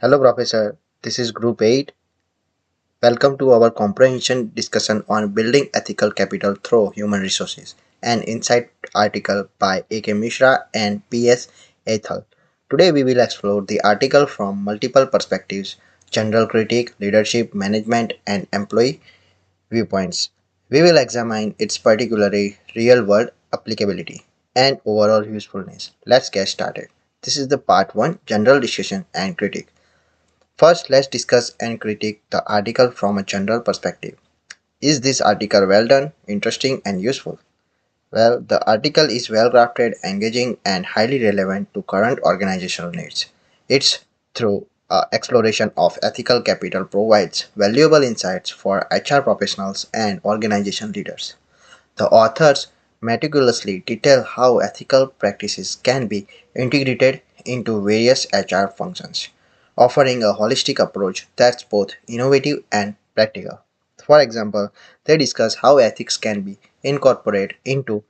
Hello, Professor. This is Group 8. Welcome to our comprehension discussion on building ethical capital through human resources, an insight article by A.K. Mishra and P.S. Ethel. Today, we will explore the article from multiple perspectives general critique, leadership, management, and employee viewpoints. We will examine its particularly real world applicability and overall usefulness. Let's get started. This is the part 1 general discussion and critique. First, let's discuss and critique the article from a general perspective. Is this article well done, interesting, and useful? Well, the article is well crafted, engaging, and highly relevant to current organizational needs. Its through exploration of ethical capital provides valuable insights for HR professionals and organization leaders. The authors meticulously detail how ethical practices can be integrated into various HR functions, offering a holistic approach that's both innovative and practical. For example, they discuss how ethics can be incorporated into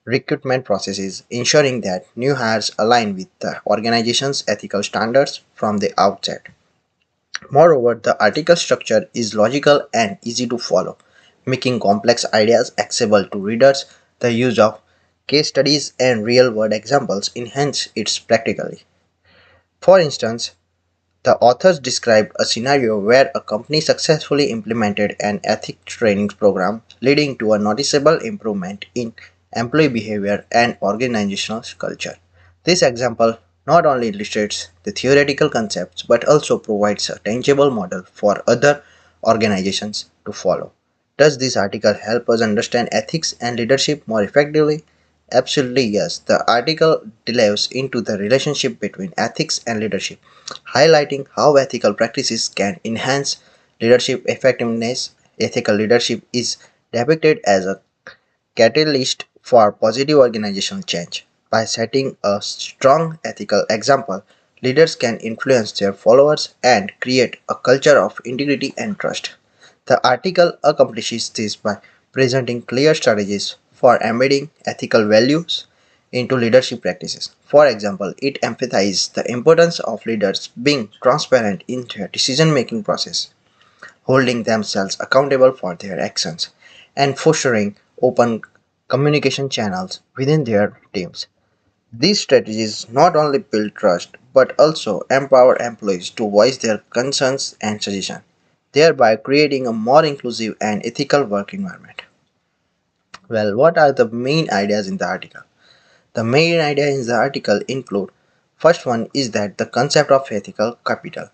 recruitment processes, ensuring that new hires align with the organization's ethical standards from the outset. Moreover, the article structure is logical and easy to follow, making complex ideas accessible to readers. The use of case studies and real world examples enhance its practically. For instance, the authors described a scenario where a company successfully implemented an ethics training program, leading to a noticeable improvement in employee behavior and organizational culture. This example not only illustrates the theoretical concepts but also provides a tangible model for other organizations to follow. Does this article help us understand ethics and leadership more effectively? Absolutely, yes. The article delves into the relationship between ethics and leadership, highlighting how ethical practices can enhance leadership effectiveness. Ethical leadership is depicted as a catalyst for positive organizational change. By setting a strong ethical example, leaders can influence their followers and create a culture of integrity and trust. The article accomplishes this by presenting clear strategies for embedding ethical values into leadership practices. For example, it emphasizes the importance of leaders being transparent in their decision making process, holding themselves accountable for their actions, and fostering open communication channels within their teams. These strategies not only build trust but also empower employees to voice their concerns and suggestions, thereby creating a more inclusive and ethical work environment. Well, what are the main ideas in the article? The main idea in the article include first one is that the concept of ethical capital.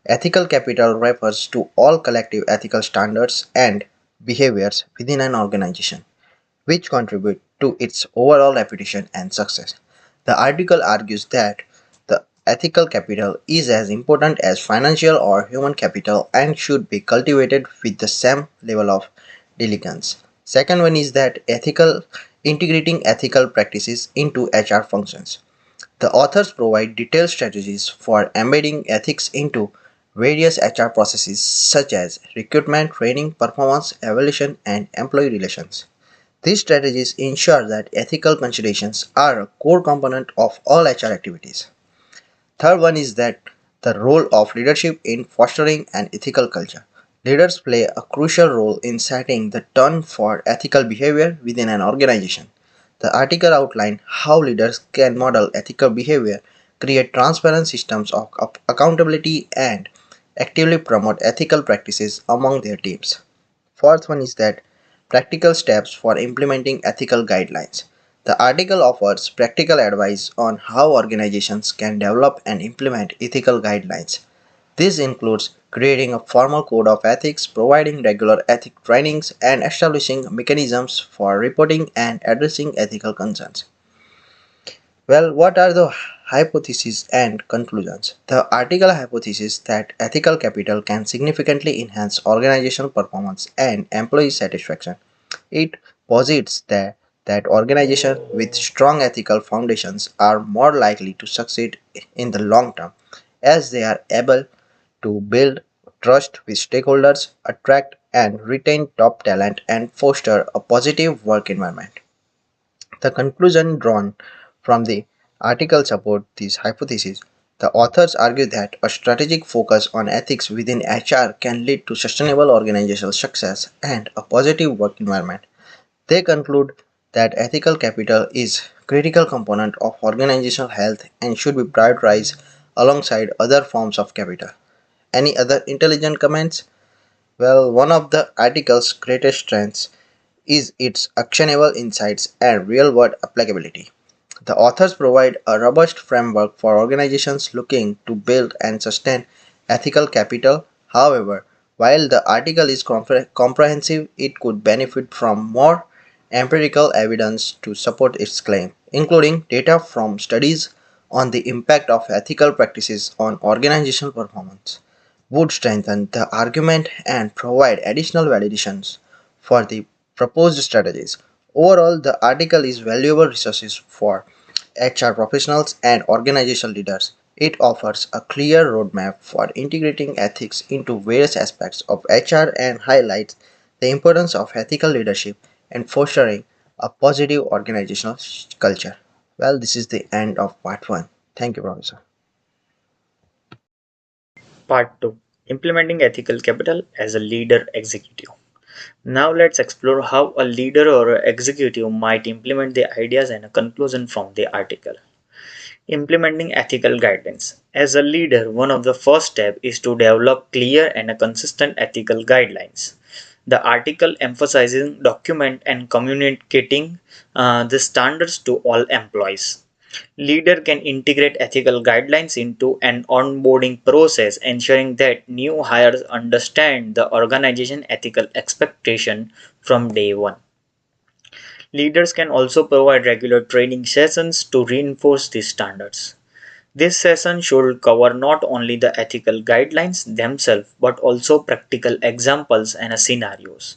Ethical capital refers to all collective ethical standards and behaviors within an organization which contribute to its overall reputation and success. The article argues that the ethical capital is as important as financial or human capital and should be cultivated with the same level of diligence. Second one is that ethical integrating ethical practices into HR functions. The authors provide detailed strategies for embedding ethics into various HR processes such as recruitment, training, performance evaluation, and employee relations. These strategies ensure that ethical considerations are a core component of all HR activities. Third one is that the role of leadership in fostering an ethical culture. Leaders play a crucial role in setting the tone for ethical behavior within an organization. The article outlined how leaders can model ethical behavior, create transparent systems of accountability, and actively promote ethical practices among their teams. Fourth one is that practical steps for implementing ethical guidelines. The article offers practical advice on how organizations can develop and implement ethical guidelines. This includes creating a formal code of ethics, providing regular ethic trainings, and establishing mechanisms for reporting and addressing ethical concerns. Well, what are the hypotheses and conclusions? The article hypothesis that ethical capital can significantly enhance organizational performance and employee satisfaction. It posits that organizations with strong ethical foundations are more likely to succeed in the long term as they are able to build trust with stakeholders, attract and retain top talent, and foster a positive work environment. The conclusion drawn from the article support this hypothesis. The authors argue that a strategic focus on ethics within HR can lead to sustainable organizational success and a positive work environment. They conclude that ethical capital is a critical component of organizational health and should be prioritized alongside other forms of capital. Any other intelligent comments? Well, one of the article's greatest strengths is its actionable insights and real world applicability. The authors provide a robust framework for organizations looking to build and sustain ethical capital. However, while the article is comprehensive, it could benefit from more empirical evidence to support its claim, including data from studies on the impact of ethical practices on organizational performance would strengthen the argument and provide additional validations for the proposed strategies. Overall, the article is valuable resources for HR professionals and organizational leaders. It offers a clear roadmap for integrating ethics into various aspects of HR and highlights the importance of ethical leadership and fostering a positive organizational culture. Well, this is the end of part 1. Thank you, Professor. Part 2: Implementing Ethical Capital as a Leader Executive. Now let's explore how a leader or executive might implement the ideas and a conclusion from the article. Implementing ethical guidelines. As a leader, one of the first steps is to develop clear and consistent ethical guidelines. The article emphasizes document and communicating the standards to all employees. Leader can integrate ethical guidelines into an onboarding process, ensuring that new hires understand the organization ethical expectation from day one. Leaders can also provide regular training sessions to reinforce these standards. This session should cover not only the ethical guidelines themselves but also practical examples and scenarios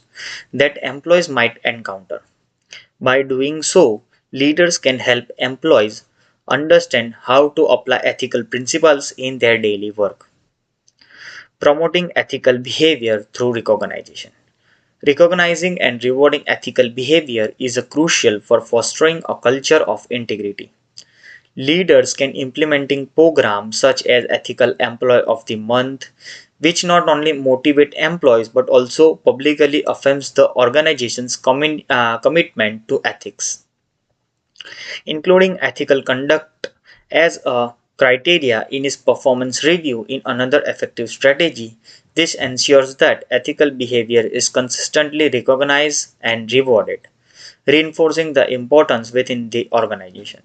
that employees might encounter. By doing so, leaders can help employees understand how to apply ethical principles in their daily work. Promoting ethical behavior through recognition. Recognizing and rewarding ethical behavior is crucial for fostering a culture of integrity. Leaders can implementing programs such as Ethical Employee of the Month, which not only motivate employees but also publicly affirms the organization's commitment to ethics, including ethical conduct as a criteria in its performance review in another effective strategy. This ensures that ethical behavior is consistently recognized and rewarded, reinforcing the importance within the organization.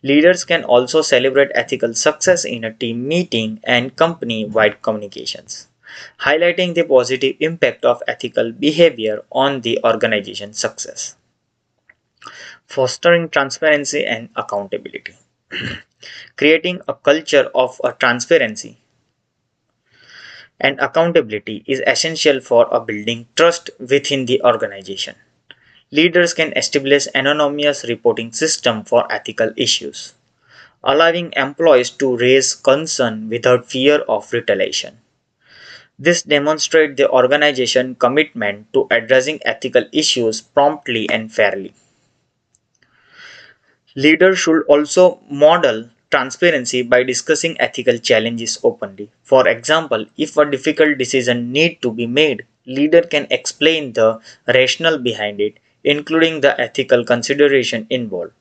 Leaders can also celebrate ethical success in a team meeting and company wide communications, highlighting the positive impact of ethical behavior on the organization's success. Fostering transparency and accountability. Creating a culture of transparency and accountability is essential for building trust within the organization. Leaders can establish anonymous reporting system for ethical issues, allowing employees to raise concern without fear of retaliation. This demonstrates the organization's commitment to addressing ethical issues promptly and fairly. Leaders should also model transparency by discussing ethical challenges openly. For example, if a difficult decision need to be made, leader can explain the rationale behind it, including the ethical consideration involved.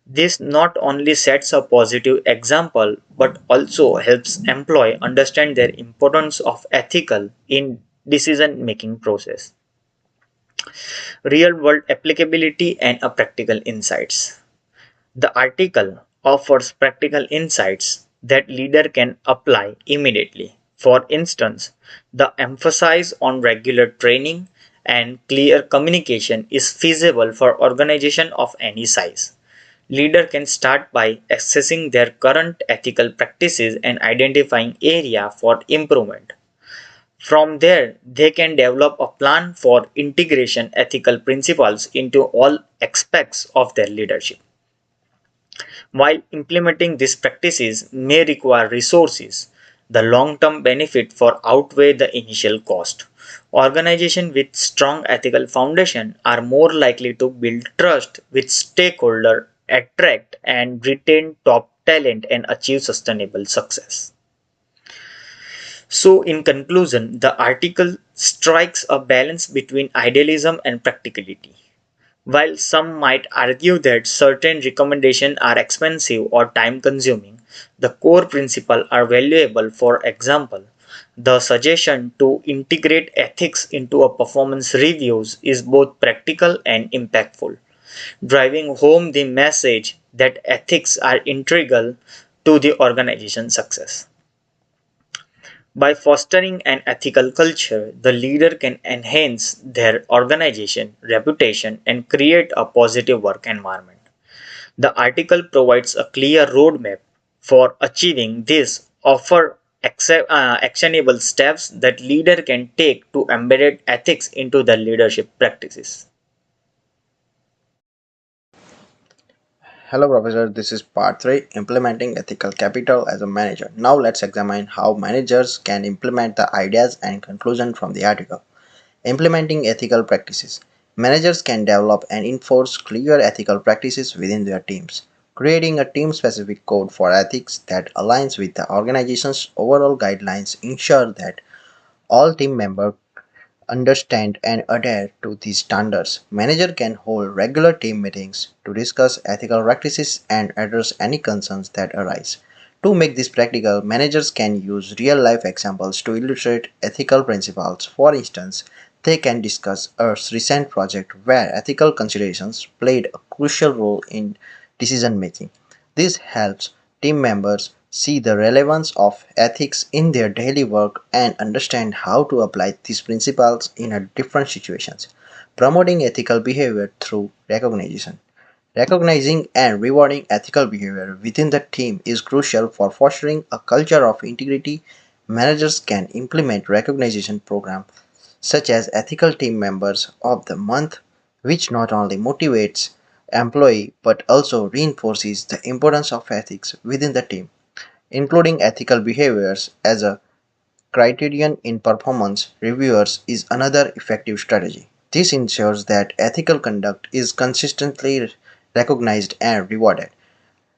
This not only sets a positive example but also helps employee understand their importance of ethical in decision making process. Real world applicability and a practical insights. The article offers practical insights that leader can apply immediately. For instance, the emphasis on regular training and clear communication is feasible for organization of any size. Leader can start by assessing their current ethical practices and identifying area for improvement. From there, they can develop a plan for integration ethical principles into all aspects of their leadership. While implementing these practices may require resources, the long-term benefit for outweigh the initial cost. Organizations with strong ethical foundation are more likely to build trust with stakeholders, attract and retain top talent, and achieve sustainable success. So, in conclusion, the article strikes a balance between idealism and practicality. While some might argue that certain recommendations are expensive or time consuming, the core principles are valuable. For example, the suggestion to integrate ethics into a performance reviews is both practical and impactful, driving home the message that ethics are integral to the organization's success. By fostering an ethical culture, the leader can enhance their organization reputation and create a positive work environment. The article provides a clear roadmap for achieving this, offer actionable steps that leader can take to embed ethics into their leadership practices. Hello, Professor. This is part 3, Implementing Ethical Capital as a Manager. Now, let's examine how managers can implement the ideas and conclusion from the article. Implementing ethical practices. Managers can develop and enforce clear ethical practices within their teams. Creating a team specific code for ethics that aligns with the organization's overall guidelines ensure that all team members understand and adhere to these standards. Manager can hold regular team meetings to discuss ethical practices and address any concerns that arise. To make this practical, managers can use real-life examples to illustrate ethical principles. For instance, they can discuss a recent project where ethical considerations played a crucial role in decision making. This helps team members see the relevance of ethics in their daily work and understand how to apply these principles in a different situations. Promoting ethical behavior through recognition. Recognizing and rewarding ethical behavior within the team is crucial for fostering a culture of integrity. Managers can implement recognition programs such as Ethical Team Members of the Month, which not only motivates employee but also reinforces the importance of ethics within the team. Including ethical behaviors as a criterion in performance reviewers is another effective strategy. This ensures that ethical conduct is consistently recognized and rewarded,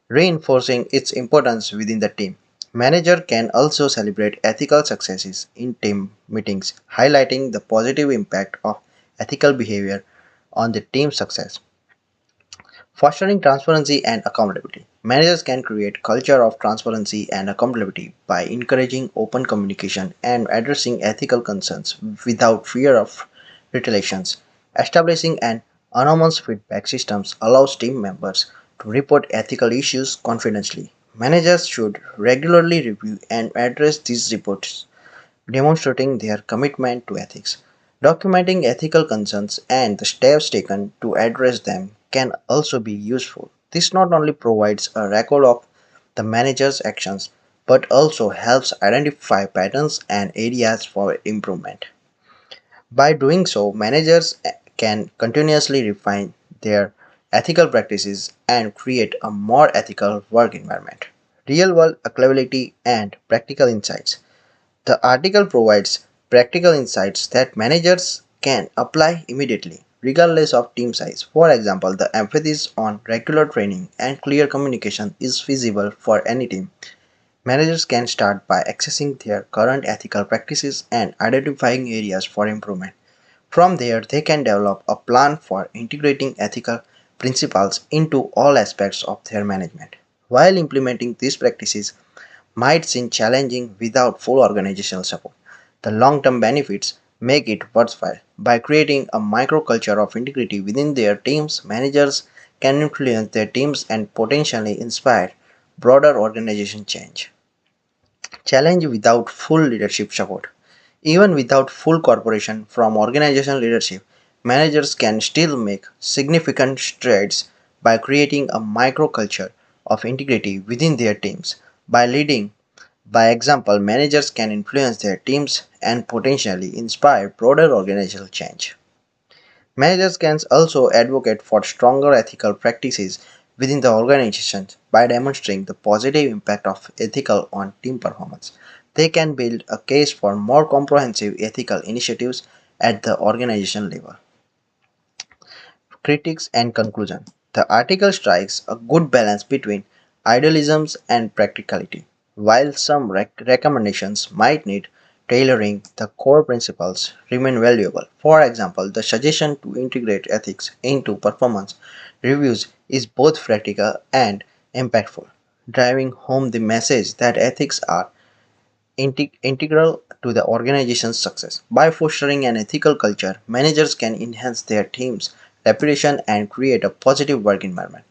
reinforcing its importance within the team. Manager can also celebrate ethical successes in team meetings, highlighting the positive impact of ethical behavior on the team's success. Fostering transparency and accountability. Managers can create culture of transparency and accountability by encouraging open communication and addressing ethical concerns without fear of retaliations. Establishing an anonymous feedback systems allows team members to report ethical issues confidentially. Managers should regularly review and address these reports, demonstrating their commitment to ethics. Documenting ethical concerns and the steps taken to address them can also be useful. This not only provides a record of the manager's actions but also helps identify patterns and areas for improvement. By doing so, managers can continuously refine their ethical practices and create a more ethical work environment. Real world applicability and practical insights. The article provides practical insights that managers can apply immediately, regardless of team size. For example, the emphasis on regular training and clear communication is feasible for any team. Managers can start by accessing their current ethical practices and identifying areas for improvement. From there, they can develop a plan for integrating ethical principles into all aspects of their management. While implementing these practices might seem challenging without full organizational support, the long term benefits make it worthwhile. By creating a microculture of integrity within their teams, managers can influence their teams and potentially inspire broader organization change. Challenge without full leadership support. Even without full cooperation from organizational leadership, managers can still make significant strides by creating a microculture of integrity within their teams. By leading by example, managers can influence their teams and potentially inspire broader organizational change. Managers can also advocate for stronger ethical practices within the organization by demonstrating the positive impact of ethical on team performance. They can build a case for more comprehensive ethical initiatives at the organization level. Critics and conclusion. The article strikes a good balance between idealisms, and practicality. While some recommendations might need tailoring, the core principles remain valuable. For example, the suggestion to integrate ethics into performance reviews is both practical and impactful, driving home the message that ethics are integral to the organization's success. By fostering an ethical culture, managers can enhance their team's reputation and create a positive work environment.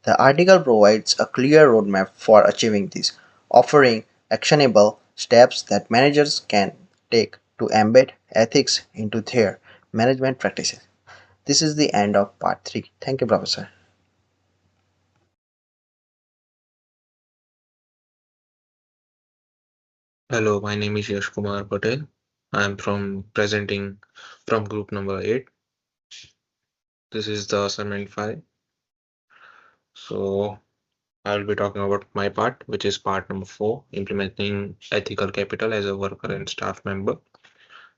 The article provides a clear roadmap for achieving this, offering actionable steps that managers can take to embed ethics into their management practices. This is the end of part 3. Thank you, Professor. Hello, my name is Yash Kumar Patel. I am from presenting from group number 8. This is the assignment 5. So I will be talking about my part, which is part number 4, implementing ethical capital as a worker and staff member.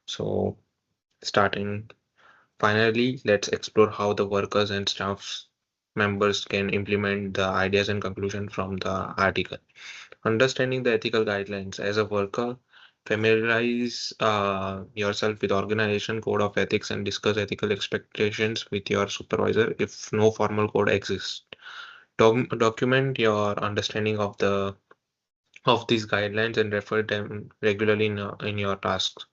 So starting finally, let's explore how the workers and staff members can implement the ideas and conclusion from the article. Understanding the ethical guidelines as a worker, familiarize yourself with organization code of ethics and discuss ethical expectations with your supervisor if no formal code exists. Document your understanding of these guidelines and refer them regularly in your tasks.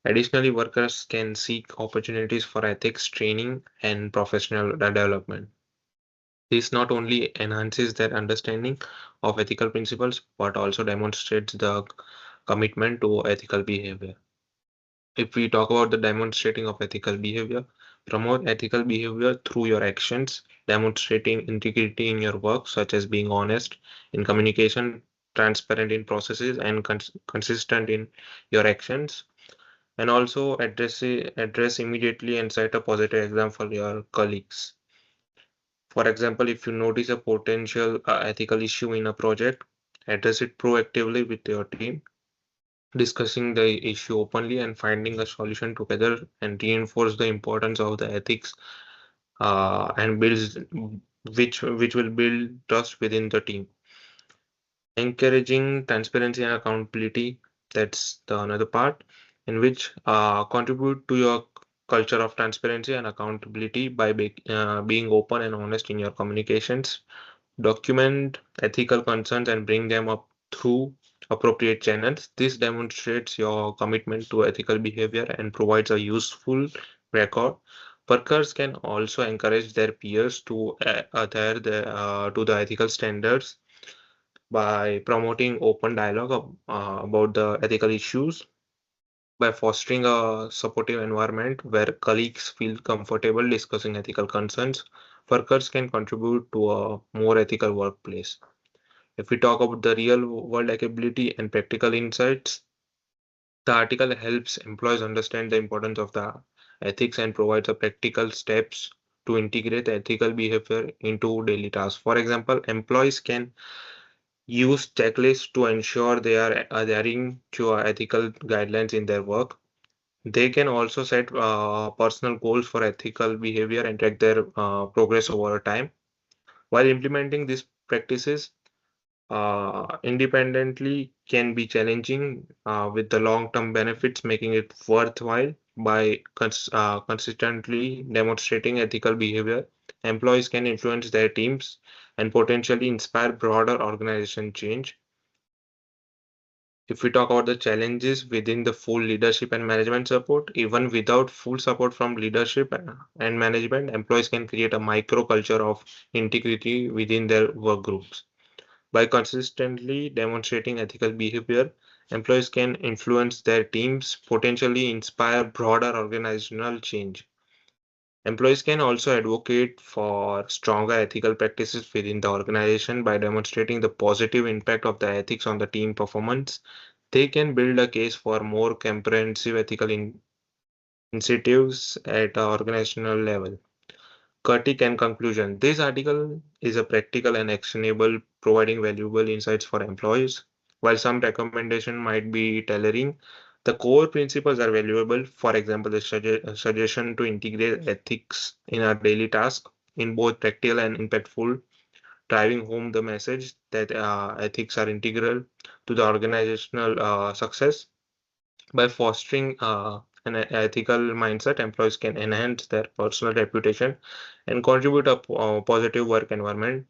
Additionally, workers can seek opportunities for ethics training and professional development. This not only enhances their understanding of ethical principles but also demonstrates the commitment to ethical behavior. If we talk about the demonstrating of ethical behavior, promote ethical behavior through your actions, demonstrating integrity in your work, such as being honest in communication, transparent in processes, and consistent in your actions, and also address immediately and set a positive example for your colleagues. For example, if you notice a potential ethical issue in a project, address it proactively with your team, discussing the issue openly and finding a solution together and reinforce the importance of the ethics and builds which will build trust within the team. Encouraging transparency and accountability, that's the another part in which contribute to your culture of transparency and accountability by being open and honest in your communications. Document ethical concerns and bring them up through appropriate channels. This demonstrates your commitment to ethical behavior and provides a useful record. Workers can also encourage their peers to adhere to the ethical standards by promoting open dialogue about the ethical issues, by fostering a supportive environment where colleagues feel comfortable discussing ethical concerns. Workers can contribute to a more ethical workplace. If we talk about the real world applicability and practical insights, the article helps employees understand the importance of the ethics and provides a practical steps to integrate ethical behavior into daily tasks. For example, employees can use checklists to ensure they are adhering to ethical guidelines in their work. They can also set personal goals for ethical behavior and track their progress over time. While implementing these practices, independently can be challenging with the long-term benefits, making it worthwhile by consistently demonstrating ethical behavior. Employees can influence their teams and potentially inspire broader organization change. If we talk about the challenges within the full leadership and management support, even without full support from leadership and management, employees can create a micro culture of integrity within their work groups. By consistently demonstrating ethical behavior, employees can influence their teams, potentially inspire broader organizational change. Employees can also advocate for stronger ethical practices within the organization by demonstrating the positive impact of the ethics on the team performance. They can build a case for more comprehensive ethical incentives at an organizational level. Critique and conclusion. This article is a practical and actionable, providing valuable insights for employees. While some recommendation might be tailoring, the core principles are valuable. For example, the suggestion to integrate ethics in our daily task in both practical and impactful driving home the message that ethics are integral to the organizational success. By fostering an ethical mindset, employees can enhance their personal reputation and contribute a positive work environment.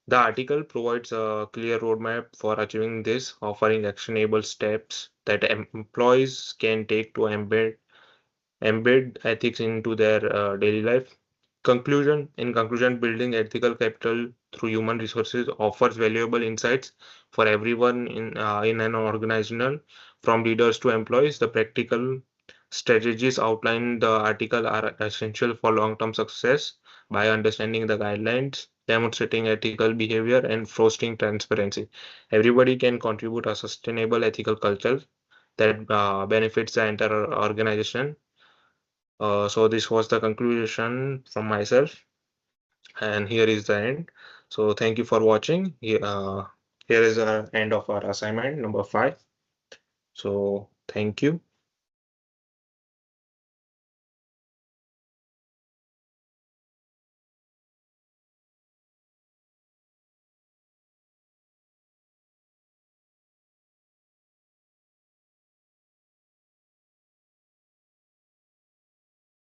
The article provides a clear roadmap for achieving this, offering actionable steps that employees can take to embed ethics into their daily life. In conclusion, building ethical capital through human resources offers valuable insights for everyone in an organization, from leaders to employees. The practical strategies outlined in the article are essential for long-term success by understanding the guidelines, demonstrating ethical behavior, and fostering transparency. Everybody can contribute a sustainable ethical culture that benefits the entire organization. So this was the conclusion from myself, and here is the end. So thank you for watching. Here is the end of our assignment number 5. So thank you.